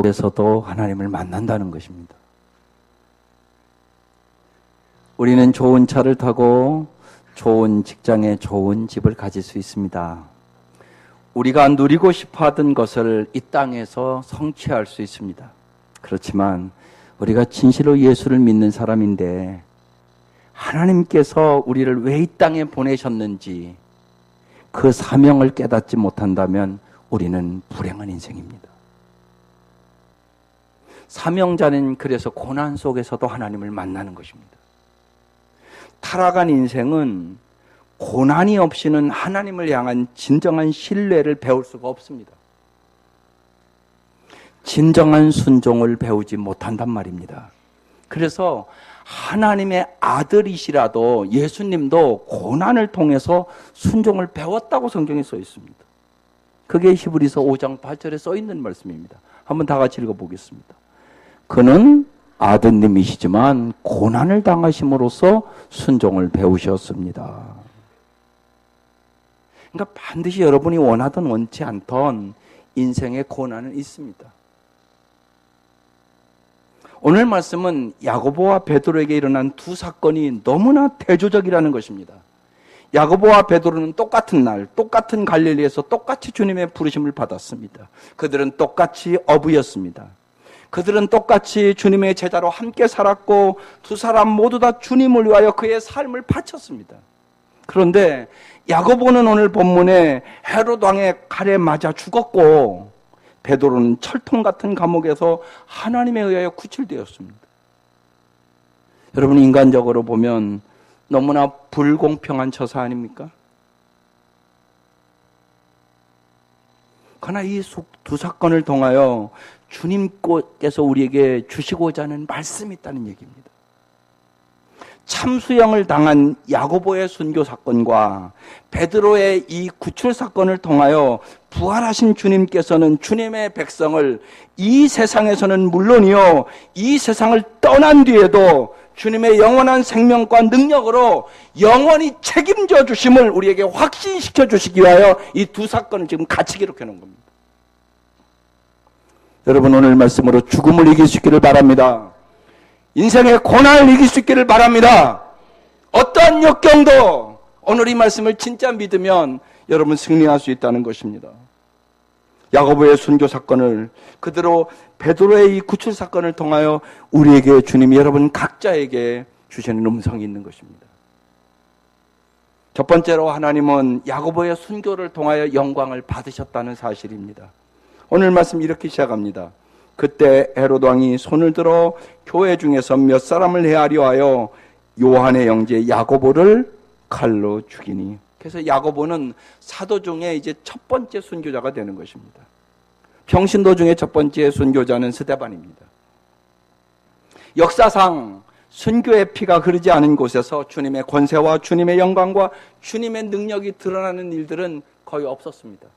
속에서도 하나님을 만난다는 것입니다. 우리는 좋은 차를 타고 좋은 직장에 좋은 집을 가질 수 있습니다. 우리가 누리고 싶어 하던 것을 이 땅에서 성취할 수 있습니다. 그렇지만 우리가 진실로 예수를 믿는 사람인데 하나님께서 우리를 왜 이 땅에 보내셨는지 그 사명을 깨닫지 못한다면 우리는 불행한 인생입니다. 사명자는 그래서 고난 속에서도 하나님을 만나는 것입니다. 타락한 인생은 고난이 없이는 하나님을 향한 진정한 신뢰를 배울 수가 없습니다. 진정한 순종을 배우지 못한단 말입니다. 그래서 하나님의 아들이시라도 예수님도 고난을 통해서 순종을 배웠다고 성경에 써 있습니다. 그게 히브리서 5장 8절에 써 있는 말씀입니다. 한번 다 같이 읽어보겠습니다. 그는 아드님이시지만 고난을 당하심으로써 순종을 배우셨습니다. 그러니까 반드시 여러분이 원하든 원치 않던 인생의 고난은 있습니다. 오늘 말씀은 야고보와 베드로에게 일어난 두 사건이 너무나 대조적이라는 것입니다. 야고보와 베드로는 똑같은 날, 똑같은 갈릴리에서 똑같이 주님의 부르심을 받았습니다. 그들은 똑같이 어부였습니다. 그들은 똑같이 주님의 제자로 함께 살았고 두 사람 모두 다 주님을 위하여 그의 삶을 바쳤습니다. 그런데 야고보는 오늘 본문에 헤롯 왕의 칼에 맞아 죽었고 베드로는 철통 같은 감옥에서 하나님에 의하여 구출되었습니다. 여러분, 인간적으로 보면 너무나 불공평한 처사 아닙니까? 그러나 이 두 사건을 통하여 주님께서 우리에게 주시고자 하는 말씀이 있다는 얘기입니다. 참수형을 당한 야고보의 순교 사건과 베드로의 이 구출 사건을 통하여 부활하신 주님께서는 주님의 백성을 이 세상에서는 물론이요, 이 세상을 떠난 뒤에도 주님의 영원한 생명과 능력으로 영원히 책임져 주심을 우리에게 확신시켜 주시기 위하여 이 두 사건을 지금 같이 기록해 놓은 겁니다. 여러분, 오늘 말씀으로 죽음을 이길 수 있기를 바랍니다. 인생의 고난을 이길 수 있기를 바랍니다. 어떠한 역경도 오늘 이 말씀을 진짜 믿으면 여러분 승리할 수 있다는 것입니다. 야고보의 순교 사건을 그대로 베드로의 이 구출 사건을 통하여 우리에게 주님이 여러분 각자에게 주시는 음성이 있는 것입니다. 첫 번째로 하나님은 야고보의 순교를 통하여 영광을 받으셨다는 사실입니다. 오늘 말씀 이렇게 시작합니다. 그때 헤롯 왕이 손을 들어 교회 중에서 몇 사람을 헤아려 하여 요한의 형제 야고보를 칼로 죽이니. 그래서 야고보는 사도 중에 이제 첫 번째 순교자가 되는 것입니다. 평신도 중에 첫 번째 순교자는 스데반입니다. 역사상 순교의 피가 흐르지 않은 곳에서 주님의 권세와 주님의 영광과 주님의 능력이 드러나는 일들은 거의 없었습니다.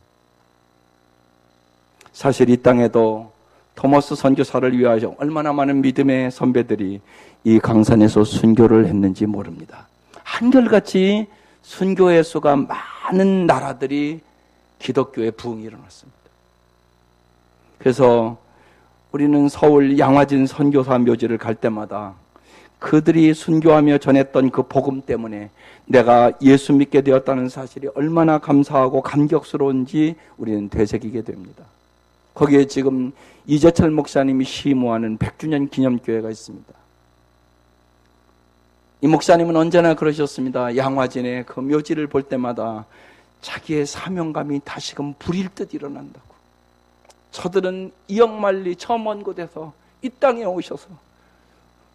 사실 이 땅에도 토마스 선교사를 위하여 얼마나 많은 믿음의 선배들이 이 강산에서 순교를 했는지 모릅니다. 한결같이 순교의 수가 많은 나라들이 기독교의 부흥이 일어났습니다. 그래서 우리는 서울 양화진 선교사 묘지를 갈 때마다 그들이 순교하며 전했던 그 복음 때문에 내가 예수 믿게 되었다는 사실이 얼마나 감사하고 감격스러운지 우리는 되새기게 됩니다. 거기에 지금 이재철 목사님이 시무하는 100주년 기념교회가 있습니다. 이 목사님은 언제나 그러셨습니다. 양화진의 그 묘지를 볼 때마다 자기의 사명감이 다시금 불일 듯 일어난다고. 저들은 이역만리 저 먼 곳에서 이 땅에 오셔서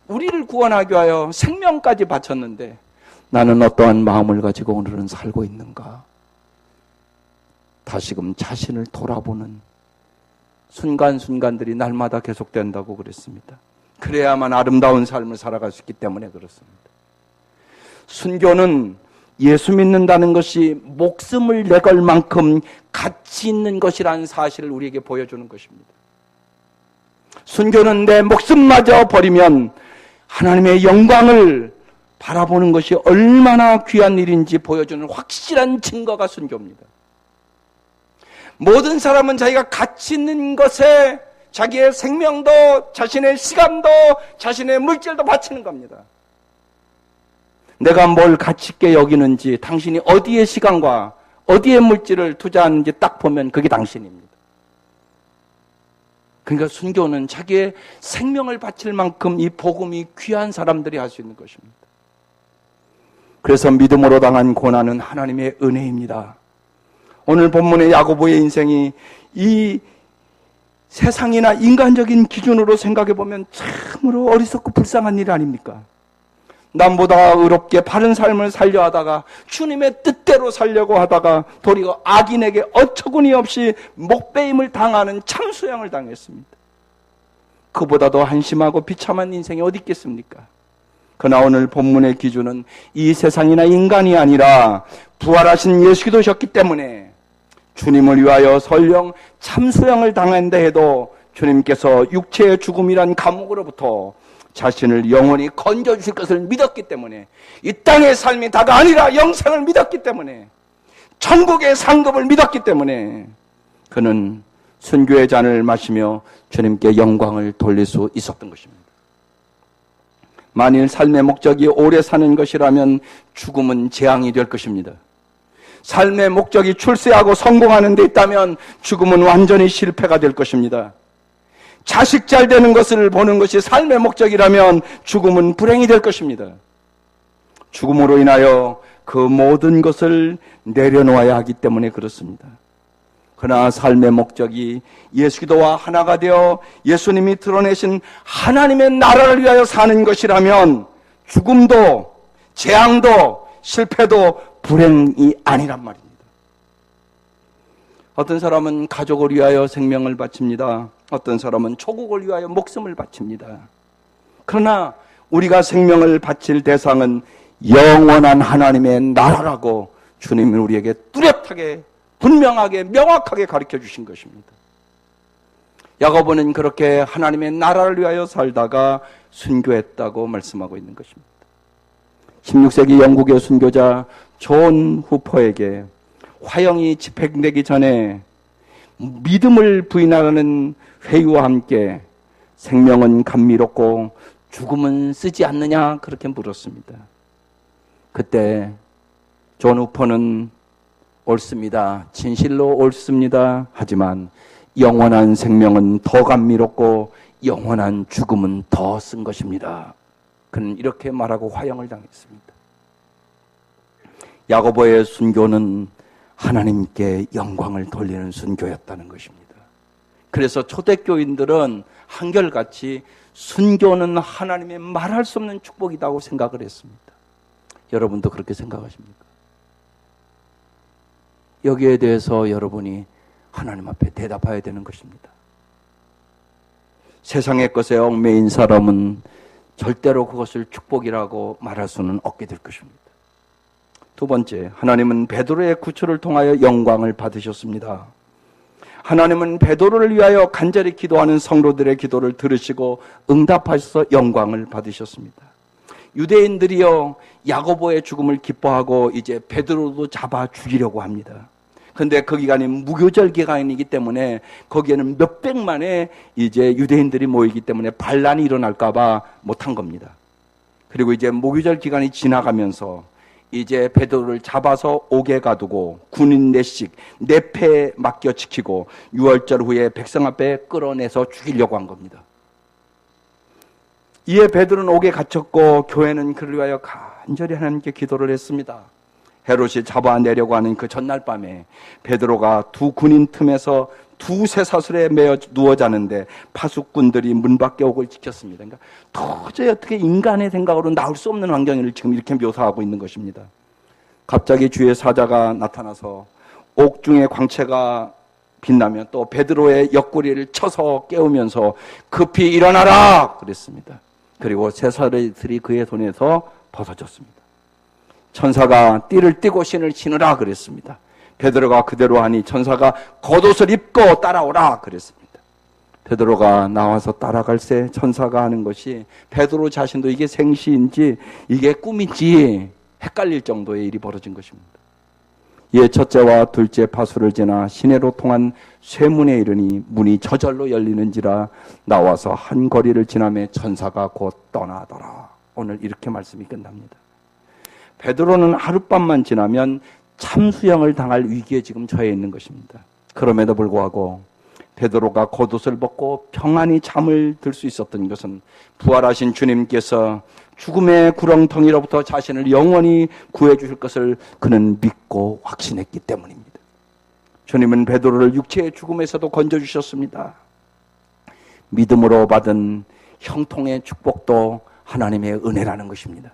우리를 구원하기 위하여 생명까지 바쳤는데 나는 어떠한 마음을 가지고 오늘은 살고 있는가? 다시금 자신을 돌아보는 순간순간들이 날마다 계속된다고 그랬습니다. 그래야만 아름다운 삶을 살아갈 수 있기 때문에 그렇습니다. 순교는 예수 믿는다는 것이 목숨을 내걸 만큼 가치 있는 것이라는 사실을 우리에게 보여주는 것입니다. 순교는 내 목숨마저 버리면 하나님의 영광을 바라보는 것이 얼마나 귀한 일인지 보여주는 확실한 증거가 순교입니다. 모든 사람은 자기가 가치 있는 것에 자기의 생명도, 자신의 시간도, 자신의 물질도 바치는 겁니다. 내가 뭘 가치 있게 여기는지, 당신이 어디에 시간과 어디에 물질을 투자하는지 딱 보면 그게 당신입니다. 그러니까 순교는 자기의 생명을 바칠 만큼 이 복음이 귀한 사람들이 할 수 있는 것입니다. 그래서 믿음으로 당한 고난은 하나님의 은혜입니다. 오늘 본문의 야고보의 인생이 이 세상이나 인간적인 기준으로 생각해 보면 참으로 어리석고 불쌍한 일 아닙니까? 남보다 의롭게 바른 삶을 살려 하다가 주님의 뜻대로 살려고 하다가 도리어 악인에게 어처구니 없이 목베임을 당하는 참수양을 당했습니다. 그보다도 한심하고 비참한 인생이 어디 있겠습니까? 그러나 오늘 본문의 기준은 이 세상이나 인간이 아니라 부활하신 예수 그리스도셨기 때문에 주님을 위하여 설령 참수양을 당한다 해도 주님께서 육체의 죽음이란 감옥으로부터 자신을 영원히 건져주실 것을 믿었기 때문에, 이 땅의 삶이 다가 아니라 영생을 믿었기 때문에, 천국의 상급을 믿었기 때문에 그는 순교의 잔을 마시며 주님께 영광을 돌릴 수 있었던 것입니다. 만일 삶의 목적이 오래 사는 것이라면 죽음은 재앙이 될 것입니다. 삶의 목적이 출세하고 성공하는 데 있다면 죽음은 완전히 실패가 될 것입니다. 자식 잘 되는 것을 보는 것이 삶의 목적이라면 죽음은 불행이 될 것입니다. 죽음으로 인하여 그 모든 것을 내려놓아야 하기 때문에 그렇습니다. 그러나 삶의 목적이 예수 그리스도와 하나가 되어 예수님이 드러내신 하나님의 나라를 위하여 사는 것이라면 죽음도 재앙도 실패도 불행이 아니란 말입니다. 어떤 사람은 가족을 위하여 생명을 바칩니다. 어떤 사람은 조국을 위하여 목숨을 바칩니다. 그러나 우리가 생명을 바칠 대상은 영원한 하나님의 나라라고 주님이 우리에게 뚜렷하게, 분명하게, 명확하게 가르쳐 주신 것입니다. 야고보는 그렇게 하나님의 나라를 위하여 살다가 순교했다고 말씀하고 있는 것입니다. 16세기 영국의 순교자 존 후퍼에게 화형이 집행되기 전에 믿음을 부인하는 회유와 함께 생명은 감미롭고 죽음은 쓰지 않느냐 그렇게 물었습니다. 그때 존 후퍼는 옳습니다. 진실로 옳습니다. 하지만 영원한 생명은 더 감미롭고 영원한 죽음은 더 쓴 것입니다. 그는 이렇게 말하고 화형을 당했습니다. 야고보의 순교는 하나님께 영광을 돌리는 순교였다는 것입니다. 그래서 초대교인들은 한결같이 순교는 하나님의 말할 수 없는 축복이라고 생각을 했습니다. 여러분도 그렇게 생각하십니까? 여기에 대해서 여러분이 하나님 앞에 대답해야 되는 것입니다. 세상의 것에 얽매인 사람은 절대로 그것을 축복이라고 말할 수는 없게 될 것입니다. 두 번째, 하나님은 베드로의 구출을 통하여 영광을 받으셨습니다. 하나님은 베드로를 위하여 간절히 기도하는 성도들의 기도를 들으시고 응답하셔서 영광을 받으셨습니다. 유대인들이요, 야고보의 죽음을 기뻐하고 이제 베드로도 잡아 죽이려고 합니다. 그런데 그 기간이 무교절 기간이기 때문에 거기에는 몇백만의 이제 유대인들이 모이기 때문에 반란이 일어날까봐 못한 겁니다. 그리고 이제 무교절 기간이 지나가면서 이제 베드로를 잡아서 옥에 가두고 군인 4씩 4패에 맡겨 지키고 6월절 후에 백성 앞에 끌어내서 죽이려고 한 겁니다. 이에 베드로는 옥에 갇혔고 교회는 그를 위하여 간절히 하나님께 기도를 했습니다. 헤롯이 잡아내려고 하는 그 전날 밤에 베드로가 두 군인 틈에서 두 쇠사슬에 매어 누워 자는데 파수꾼들이 문 밖에 옥을 지켰습니다. 그러니까 도저히 어떻게 인간의 생각으로 나올 수 없는 환경을 지금 이렇게 묘사하고 있는 것입니다. 갑자기 주의 사자가 나타나서 옥 중에 광채가 빛나면 또 베드로의 옆구리를 쳐서 깨우면서 급히 일어나라 그랬습니다. 그리고 쇠사슬이 그의 손에서 벗어졌습니다. 천사가 띠를 띠고 신을 신으라 그랬습니다. 베드로가 그대로 하니 천사가 겉옷을 입고 따라오라 그랬습니다. 베드로가 나와서 따라갈새 천사가 하는 것이 베드로 자신도 이게 생시인지 이게 꿈인지 헷갈릴 정도의 일이 벌어진 것입니다. 이에 첫째와 둘째 파수를 지나 시내로 통한 쇠문에 이르니 문이 저절로 열리는지라 나와서 한 거리를 지나매 천사가 곧 떠나더라. 오늘 이렇게 말씀이 끝납니다. 베드로는 하룻밤만 지나면 참수형을 당할 위기에 지금 처해 있는 것입니다. 그럼에도 불구하고 베드로가 겉옷을 벗고 평안히 잠을 들 수 있었던 것은 부활하신 주님께서 죽음의 구렁텅이로부터 자신을 영원히 구해 주실 것을 그는 믿고 확신했기 때문입니다. 주님은 베드로를 육체의 죽음에서도 건져주셨습니다. 믿음으로 받은 형통의 축복도 하나님의 은혜라는 것입니다.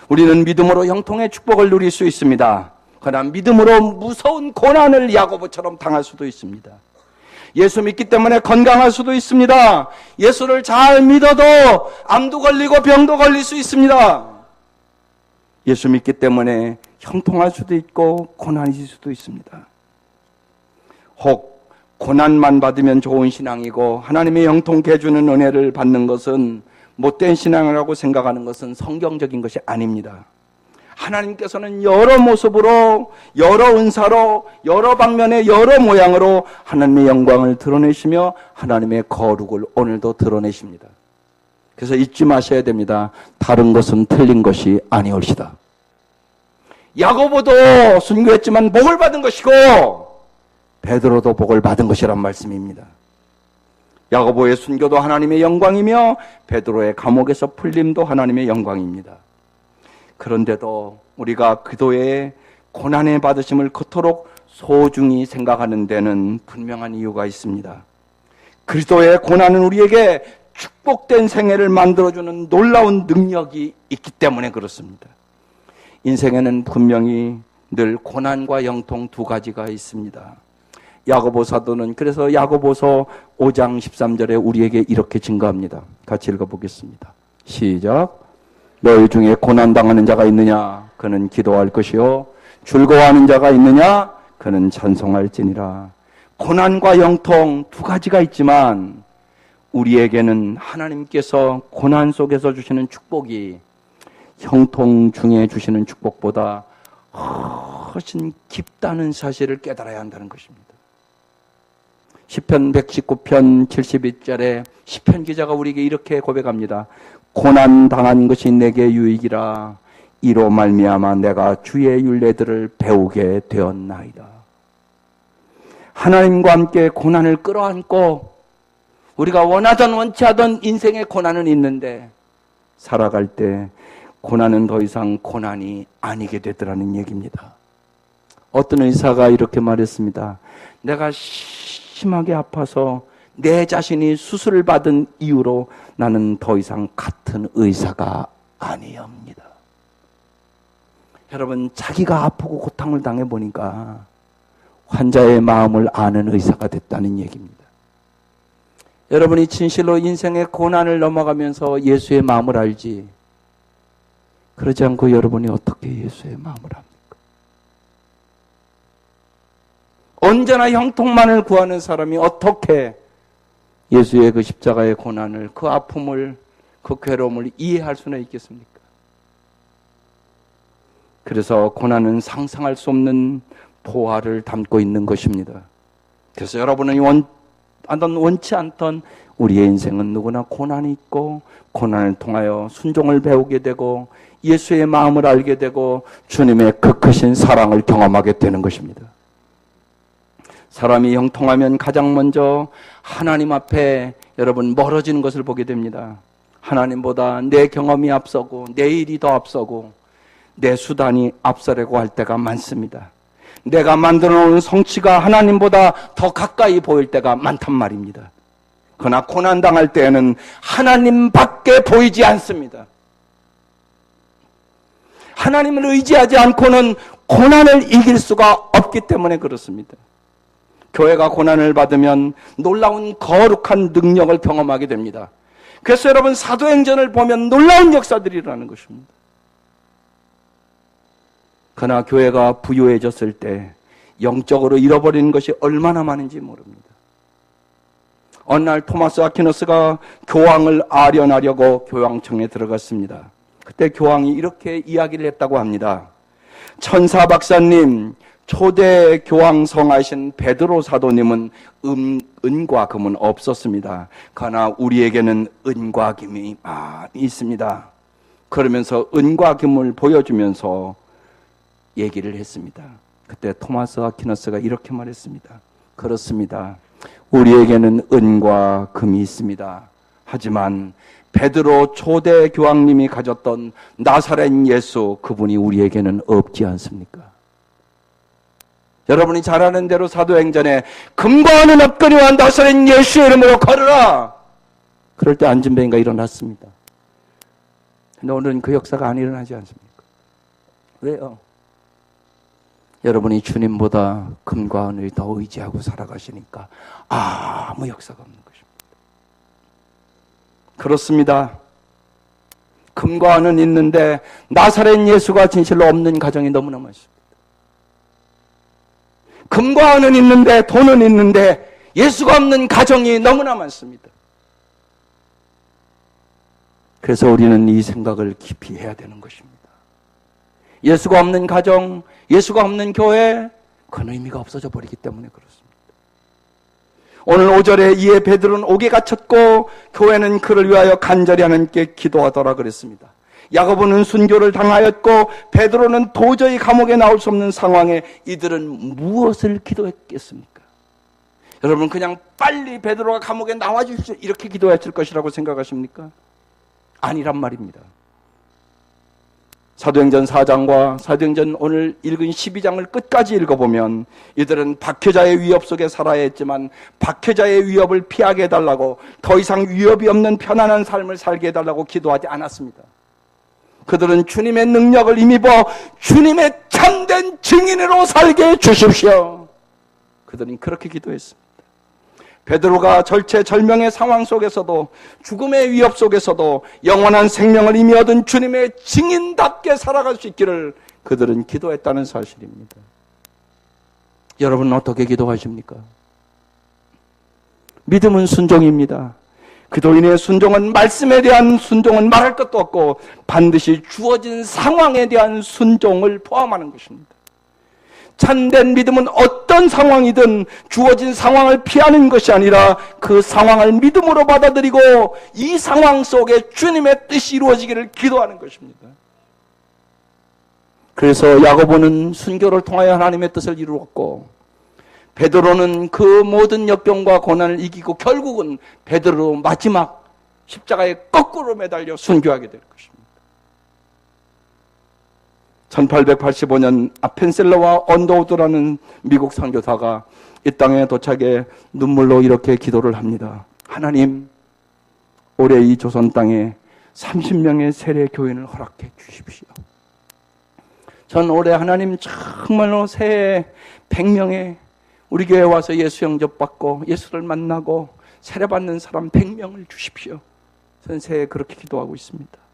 우리는 믿음으로 형통의 축복을 누릴 수 있습니다. 그러나 믿음으로 무서운 고난을 야고보처럼 당할 수도 있습니다. 예수 믿기 때문에 건강할 수도 있습니다. 예수를 잘 믿어도 암도 걸리고 병도 걸릴 수 있습니다. 예수 믿기 때문에 형통할 수도 있고 고난이 있을 수도 있습니다. 혹 고난만 받으면 좋은 신앙이고 하나님의 형통케 해주는 은혜를 받는 것은 못된 신앙이라고 생각하는 것은 성경적인 것이 아닙니다. 하나님께서는 여러 모습으로, 여러 은사로, 여러 방면의 여러 모양으로 하나님의 영광을 드러내시며 하나님의 거룩을 오늘도 드러내십니다. 그래서 잊지 마셔야 됩니다. 다른 것은 틀린 것이 아니올시다. 야고보도 순교했지만 복을 받은 것이고 베드로도 복을 받은 것이란 말씀입니다. 야고보의 순교도 하나님의 영광이며 베드로의 감옥에서 풀림도 하나님의 영광입니다. 그런데도 우리가 그도의 고난의 받으심을 그토록 소중히 생각하는 데는 분명한 이유가 있습니다. 그리스도의 고난은 우리에게 축복된 생애를 만들어주는 놀라운 능력이 있기 때문에 그렇습니다. 인생에는 분명히 늘 고난과 영통 두 가지가 있습니다. 야고보 사도는 그래서 야고보서 5장 13절에 우리에게 이렇게 증거합니다. 같이 읽어보겠습니다. 시작. 너희 중에 고난당하는 자가 있느냐? 그는 기도할 것이요. 즐거워하는 자가 있느냐? 그는 찬송할지니라. 고난과 영통 두 가지가 있지만 우리에게는 하나님께서 고난 속에서 주시는 축복이 형통 중에 주시는 축복보다 훨씬 깊다는 사실을 깨달아야 한다는 것입니다. 시편 119편 71절에 시편 기자가 우리에게 이렇게 고백합니다. 고난 당한 것이 내게 유익이라 이로 말미암아 내가 주의 율례들을 배우게 되었나이다. 하나님과 함께 고난을 끌어안고 우리가 원하던 원치 하던 인생의 고난은 있는데 살아갈 때 고난은 더 이상 고난이 아니게 되더라는 얘기입니다. 어떤 의사가 이렇게 말했습니다. 내가 심하게 아파서 내 자신이 수술을 받은 이유로 나는 더 이상 같은 의사가 아니옵니다. 여러분, 자기가 아프고 고통을 당해보니까 환자의 마음을 아는 의사가 됐다는 얘기입니다. 여러분이 진실로 인생의 고난을 넘어가면서 예수의 마음을 알지, 그러지 않고 여러분이 어떻게 예수의 마음을 합니까? 언제나 형통만을 구하는 사람이 어떻게 예수의 그 십자가의 고난을, 그 아픔을, 그 괴로움을 이해할 수는 있겠습니까? 그래서 고난은 상상할 수 없는 보화를 담고 있는 것입니다. 그래서 여러분은 원치 않던 우리의 인생은 누구나 고난이 있고 고난을 통하여 순종을 배우게 되고 예수의 마음을 알게 되고 주님의 그 크신 사랑을 경험하게 되는 것입니다. 사람이 형통하면 가장 먼저 하나님 앞에 여러분 멀어지는 것을 보게 됩니다. 하나님보다 내 경험이 앞서고 내 일이 더 앞서고 내 수단이 앞서려고 할 때가 많습니다. 내가 만들어 놓은 성취가 하나님보다 더 가까이 보일 때가 많단 말입니다. 그러나 고난당할 때에는 하나님밖에 보이지 않습니다. 하나님을 의지하지 않고는 고난을 이길 수가 없기 때문에 그렇습니다. 교회가 고난을 받으면 놀라운 거룩한 능력을 경험하게 됩니다. 그래서 여러분, 사도행전을 보면 놀라운 역사들이 일어나는 것입니다. 그러나 교회가 부유해졌을 때 영적으로 잃어버리는 것이 얼마나 많은지 모릅니다. 어느 날 토마스 아퀴너스가 교황을 아련하려고 교황청에 들어갔습니다. 그때 교황이 이렇게 이야기를 했다고 합니다. 천사 박사님, 초대 교황성하신 베드로 사도님은 은과 금은 없었습니다. 그러나 우리에게는 은과 금이 많이 있습니다. 그러면서 은과 금을 보여주면서 얘기를 했습니다. 그때 토마스 아퀴나스가 이렇게 말했습니다. 그렇습니다. 우리에게는 은과 금이 있습니다. 하지만 베드로 초대 교황님이 가졌던 나사렛 예수, 그분이 우리에게는 없지 않습니까? 여러분이 잘 아는 대로 사도행전에 금과 은은 없거니와 나사렛 예수의 이름으로 걸으라. 그럴 때 안진뱅이가 일어났습니다. 근데 오늘은 그 역사가 안 일어나지 않습니까? 왜요? 여러분이 주님보다 금과 은을 더 의지하고 살아가시니까 아무 역사가 없는 것입니다. 그렇습니다. 금과 은은 있는데 나사렛 예수가 진실로 없는 가정이 너무나 많습니다. 금과 은은 있는데 돈은 있는데 예수가 없는 가정이 너무나 많습니다. 그래서 우리는 이 생각을 깊이 해야 되는 것입니다. 예수가 없는 가정, 예수가 없는 교회, 그런 의미가 없어져 버리기 때문에 그렇습니다. 오늘 5절에 이에 베드로는 옥에 갇혔고 교회는 그를 위하여 간절히 하나님께 기도하더라 그랬습니다. 야고보는 순교를 당하였고 베드로는 도저히 감옥에 나올 수 없는 상황에 이들은 무엇을 기도했겠습니까? 여러분 그냥 빨리 베드로가 감옥에 나와 주십시오 이렇게 기도했을 것이라고 생각하십니까? 아니란 말입니다. 사도행전 4장과 사도행전 오늘 읽은 12장을 끝까지 읽어보면 이들은 박해자의 위협 속에 살아야 했지만 박해자의 위협을 피하게 해달라고, 더 이상 위협이 없는 편안한 삶을 살게 해달라고 기도하지 않았습니다. 그들은 주님의 능력을 힘입어 주님의 참된 증인으로 살게 해주십시오. 그들은 그렇게 기도했습니다. 베드로가 절체절명의 상황 속에서도, 죽음의 위협 속에서도 영원한 생명을 이미 얻은 주님의 증인답게 살아갈 수 있기를 그들은 기도했다는 사실입니다. 여러분은 어떻게 기도하십니까? 믿음은 순종입니다. 그도인의 순종은, 말씀에 대한 순종은 말할 것도 없고 반드시 주어진 상황에 대한 순종을 포함하는 것입니다. 참된 믿음은 어떤 상황이든 주어진 상황을 피하는 것이 아니라 그 상황을 믿음으로 받아들이고 이 상황 속에 주님의 뜻이 이루어지기를 기도하는 것입니다. 그래서 야고보는 순교를 통하여 하나님의 뜻을 이루었고, 베드로는 그 모든 역경과 고난을 이기고 결국은 베드로 마지막 십자가에 거꾸로 매달려 순교하게 될 것입니다. 1885년 아펜셀러와 언더우드라는 미국 선교사가 이 땅에 도착해 눈물로 이렇게 기도를 합니다. 하나님, 올해 이 조선 땅에 30명의 세례 교인을 허락해 주십시오. 전 올해 하나님 정말로 새해 100명의 우리 교회에 와서 예수 영접받고 예수를 만나고 세례받는 사람 100명을 주십시오. 저는 새해 그렇게 기도하고 있습니다.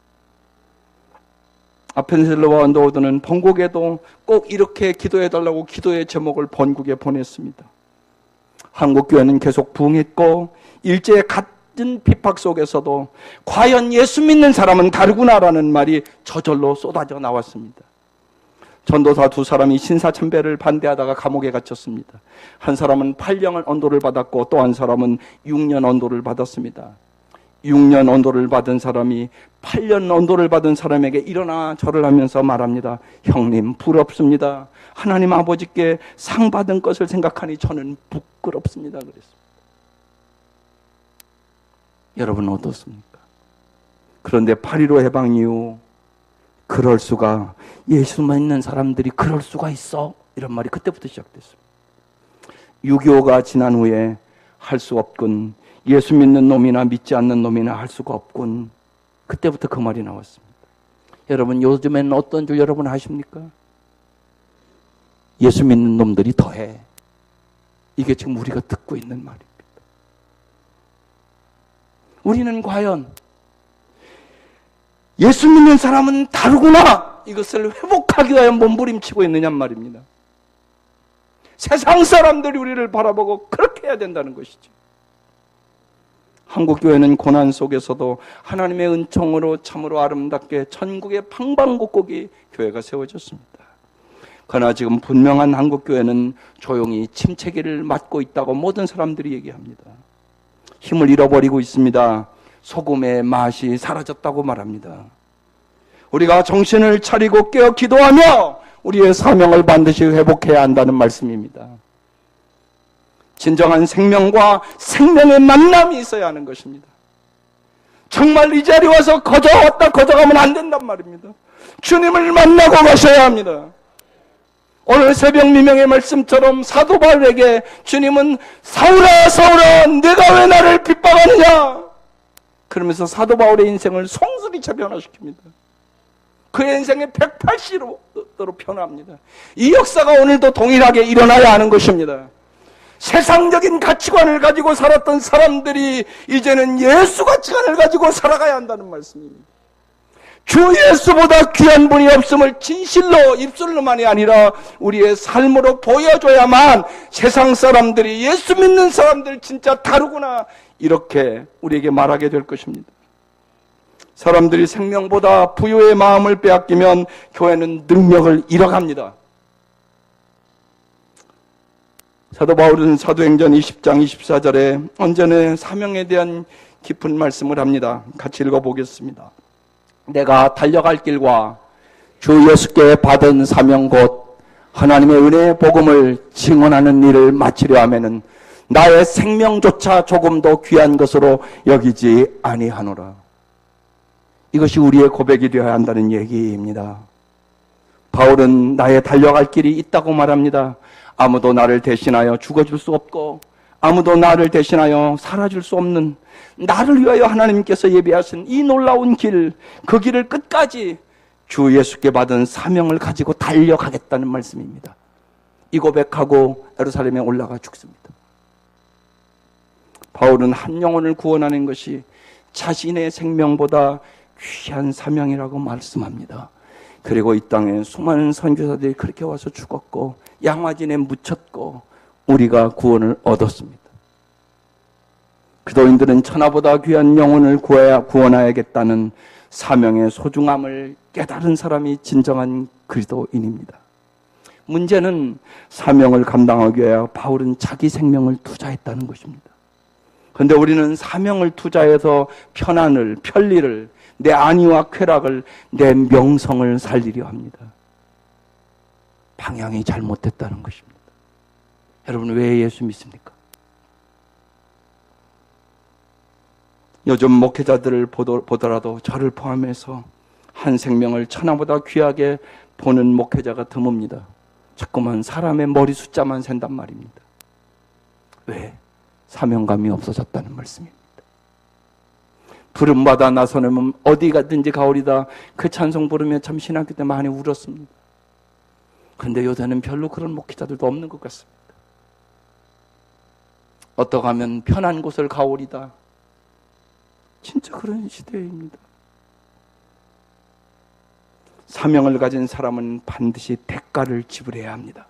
아펜셀러와 언더우드는 본국에도 꼭 이렇게 기도해달라고 기도의 제목을 본국에 보냈습니다. 한국교회는 계속 부흥했고 일제의 같은 핍박 속에서도 과연 예수 믿는 사람은 다르구나라는 말이 저절로 쏟아져 나왔습니다. 전도사 두 사람이 신사참배를 반대하다가 감옥에 갇혔습니다. 한 사람은 8년 언도를 받았고 또 한 사람은 6년 언도를 받았습니다. 6년 언도를 받은 사람이 8년 언도를 받은 사람에게 일어나 절을 하면서 말합니다. 형님, 부럽습니다. 하나님 아버지께 상 받은 것을 생각하니 저는 부끄럽습니다. 그랬습니다. 여러분은 어떻습니까? 그런데 8.15 해방 이후 그럴 수가, 예수 믿는 사람들이 그럴 수가 있어? 이런 말이 그때부터 시작됐습니다. 6.25가 지난 후에 할 수 없군, 예수 믿는 놈이나 믿지 않는 놈이나 할 수가 없군, 그때부터 그 말이 나왔습니다. 여러분, 요즘에는 어떤 줄 여러분 아십니까? 예수 믿는 놈들이 더해. 이게 지금 우리가 듣고 있는 말입니다. 우리는 과연 예수 믿는 사람은 다르구나, 이것을 회복하기 위하여 몸부림치고 있느냔 말입니다. 세상 사람들이 우리를 바라보고 그렇게 해야 된다는 것이죠. 한국교회는 고난 속에서도 하나님의 은총으로 참으로 아름답게 전국의 방방곡곡이 교회가 세워졌습니다. 그러나 지금 분명한 한국교회는 조용히 침체기를 맞고 있다고 모든 사람들이 얘기합니다. 힘을 잃어버리고 있습니다. 소금의 맛이 사라졌다고 말합니다. 우리가 정신을 차리고 깨어 기도하며 우리의 사명을 반드시 회복해야 한다는 말씀입니다. 진정한 생명과 생명의 만남이 있어야 하는 것입니다. 정말 이 자리에 와서 거저 왔다 거저 가면 안 된단 말입니다. 주님을 만나고 가셔야 합니다. 오늘 새벽 미명의 말씀처럼 사도 바울에게 주님은 사울아 사울아 내가 왜 나를 핍박하느냐 그러면서 사도 바울의 인생을 송두리째 변화시킵니다. 그의 인생의 180도로 변화합니다. 이 역사가 오늘도 동일하게 일어나야 하는 것입니다. 세상적인 가치관을 가지고 살았던 사람들이 이제는 예수 가치관을 가지고 살아가야 한다는 말씀입니다. 주 예수보다 귀한 분이 없음을 진실로 입술로만이 아니라 우리의 삶으로 보여줘야만 세상 사람들이 예수 믿는 사람들 진짜 다르구나 이렇게 우리에게 말하게 될 것입니다. 사람들이 생명보다 부유의 마음을 빼앗기면 교회는 능력을 잃어갑니다. 사도 바울은 사도행전 20장 24절에 언전의 사명에 대한 깊은 말씀을 합니다. 같이 읽어보겠습니다. 내가 달려갈 길과 주 예수께 받은 사명 곧 하나님의 은혜의 복음을 증언하는 일을 마치려 하면은 나의 생명조차 조금도 귀한 것으로 여기지 아니하노라. 이것이 우리의 고백이 되어야 한다는 얘기입니다. 바울은 나의 달려갈 길이 있다고 말합니다. 아무도 나를 대신하여 죽어줄 수 없고 아무도 나를 대신하여 살아줄 수 없는 나를 위하여 하나님께서 예비하신 이 놀라운 길, 그 길을 끝까지 주 예수께 받은 사명을 가지고 달려가겠다는 말씀입니다. 이 고백하고 예루살렘에 올라가 죽습니다. 바울은 한 영혼을 구원하는 것이 자신의 생명보다 귀한 사명이라고 말씀합니다. 그리고 이 땅에 수많은 선교사들이 그렇게 와서 죽었고 양화진에 묻혔고 우리가 구원을 얻었습니다. 그도인들은 천하보다 귀한 영혼을 구원해야겠다는 사명의 소중함을 깨달은 사람이 진정한 그리스도인입니다. 문제는 사명을 감당하기 위해 바울은 자기 생명을 투자했다는 것입니다. 그런데 우리는 사명을 투자해서 편안을, 편리를, 내 안위와 쾌락을, 내 명성을 살리려 합니다. 방향이 잘못됐다는 것입니다. 여러분 왜 예수 믿습니까? 요즘 목회자들을 보더라도 저를 포함해서 한 생명을 천하보다 귀하게 보는 목회자가 드뭅니다. 자꾸만 사람의 머리 숫자만 센단 말입니다. 왜? 사명감이 없어졌다는 말씀입니다. 부름받아 나서면 어디 가든지 가오리다 그 찬송 부르며 참 신학교 때 많이 울었습니다. 그런데 요새는 별로 그런 목회자들도 없는 것 같습니다. 어떠 가면 편한 곳을 가오리다. 진짜 그런 시대입니다. 사명을 가진 사람은 반드시 대가를 지불해야 합니다.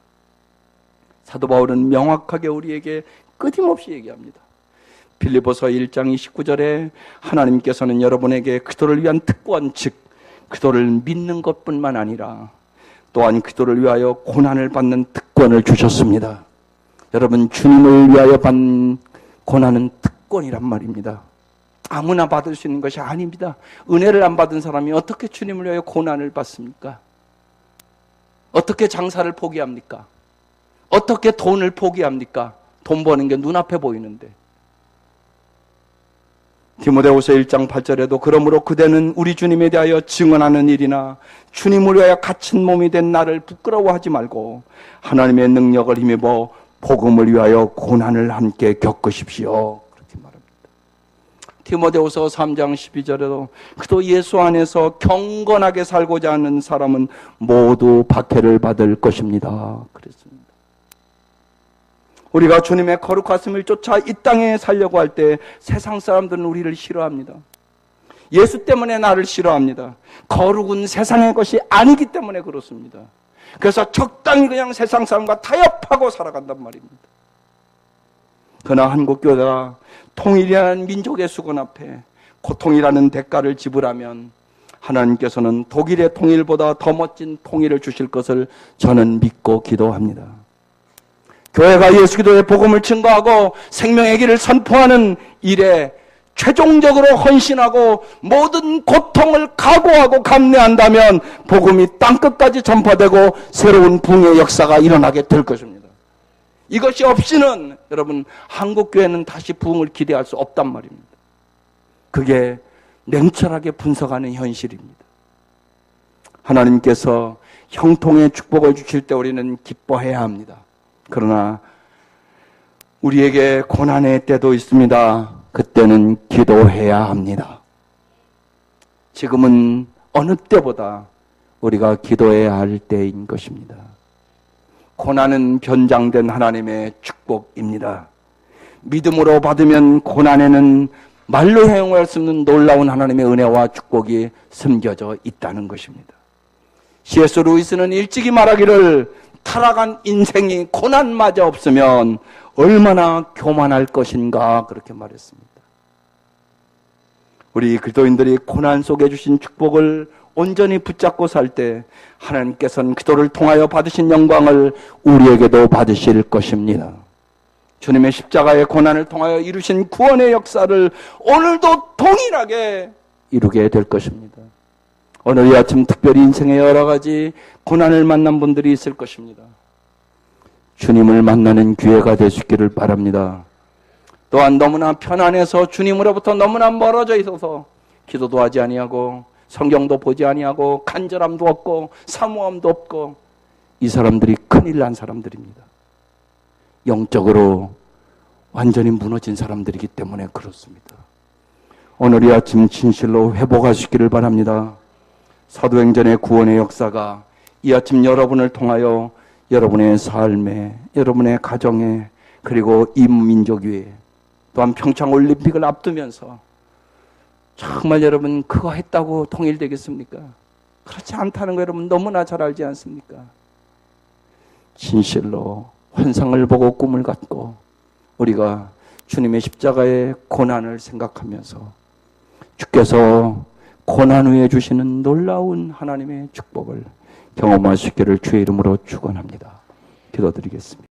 사도 바울은 명확하게 우리에게 끊임없이 얘기합니다. 빌립보서 1장 29절에 하나님께서는 여러분에게 그도를 위한 특권, 즉 그도를 믿는 것뿐만 아니라 또한 그도를 위하여 고난을 받는 특권을 주셨습니다. 여러분 주님을 위하여 받는 고난은 특권이란 말입니다. 아무나 받을 수 있는 것이 아닙니다. 은혜를 안 받은 사람이 어떻게 주님을 위하여 고난을 받습니까? 어떻게 장사를 포기합니까? 어떻게 돈을 포기합니까? 돈 버는 게 눈앞에 보이는데. 디모데후서 1장 8절에도 그러므로 그대는 우리 주님에 대하여 증언하는 일이나 주님을 위하여 갇힌 몸이 된 나를 부끄러워하지 말고 하나님의 능력을 힘입어 복음을 위하여 고난을 함께 겪으십시오. 그렇게 말합니다. 디모데후서 3장 12절에도 그도 예수 안에서 경건하게 살고자 하는 사람은 모두 박해를 받을 것입니다. 그랬습니다. 우리가 주님의 거룩하심을 쫓아 이 땅에 살려고 할 때 세상 사람들은 우리를 싫어합니다. 예수 때문에 나를 싫어합니다. 거룩은 세상의 것이 아니기 때문에 그렇습니다. 그래서 적당히 그냥 세상 사람과 타협하고 살아간단 말입니다. 그러나 한국교회가 통일이라는 민족의 수건 앞에 고통이라는 대가를 지불하면 하나님께서는 독일의 통일보다 더 멋진 통일을 주실 것을 저는 믿고 기도합니다. 교회가 예수 그리스도의 복음을 증거하고 생명의 길을 선포하는 일에 최종적으로 헌신하고 모든 고통을 각오하고 감내한다면 복음이 땅끝까지 전파되고 새로운 부흥의 역사가 일어나게 될 것입니다. 이것이 없이는 여러분 한국교회는 다시 부흥을 기대할 수 없단 말입니다. 그게 냉철하게 분석하는 현실입니다. 하나님께서 형통의 축복을 주실 때 우리는 기뻐해야 합니다. 그러나 우리에게 고난의 때도 있습니다. 그때는 기도해야 합니다. 지금은 어느 때보다 우리가 기도해야 할 때인 것입니다. 고난은 변장된 하나님의 축복입니다. 믿음으로 받으면 고난에는 말로 행할 수 없는 놀라운 하나님의 은혜와 축복이 숨겨져 있다는 것입니다. C.S. 루이스는 일찍이 말하기를 타락한 인생이 고난마저 없으면 얼마나 교만할 것인가 그렇게 말했습니다. 우리 그리스도인들이 고난 속에 주신 축복을 온전히 붙잡고 살 때 하나님께서는 기도를 통하여 받으신 영광을 우리에게도 받으실 것입니다. 주님의 십자가의 고난을 통하여 이루신 구원의 역사를 오늘도 동일하게 이루게 될 것입니다. 오늘 이 아침 특별히 인생의 여러 가지 고난을 만난 분들이 있을 것입니다. 주님을 만나는 기회가 될 수 있기를 바랍니다. 또한 너무나 편안해서 주님으로부터 너무나 멀어져 있어서 기도도 하지 아니하고 성경도 보지 아니하고 간절함도 없고 사모함도 없고 이 사람들이 큰일 난 사람들입니다. 영적으로 완전히 무너진 사람들이기 때문에 그렇습니다. 오늘 이 아침 진실로 회복하시기를 바랍니다. 사도행전의 구원의 역사가 이 아침 여러분을 통하여 여러분의 삶에, 여러분의 가정에, 그리고 이 민족 위에, 또한 평창올림픽을 앞두면서 정말 여러분 그거 했다고 통일되겠습니까? 그렇지 않다는 거 여러분 너무나 잘 알지 않습니까? 진실로 환상을 보고 꿈을 갖고 우리가 주님의 십자가의 고난을 생각하면서 주께서 고난 후에 주시는 놀라운 하나님의 축복을 경험하시기를 주의 이름으로 축원합니다. 기도드리겠습니다.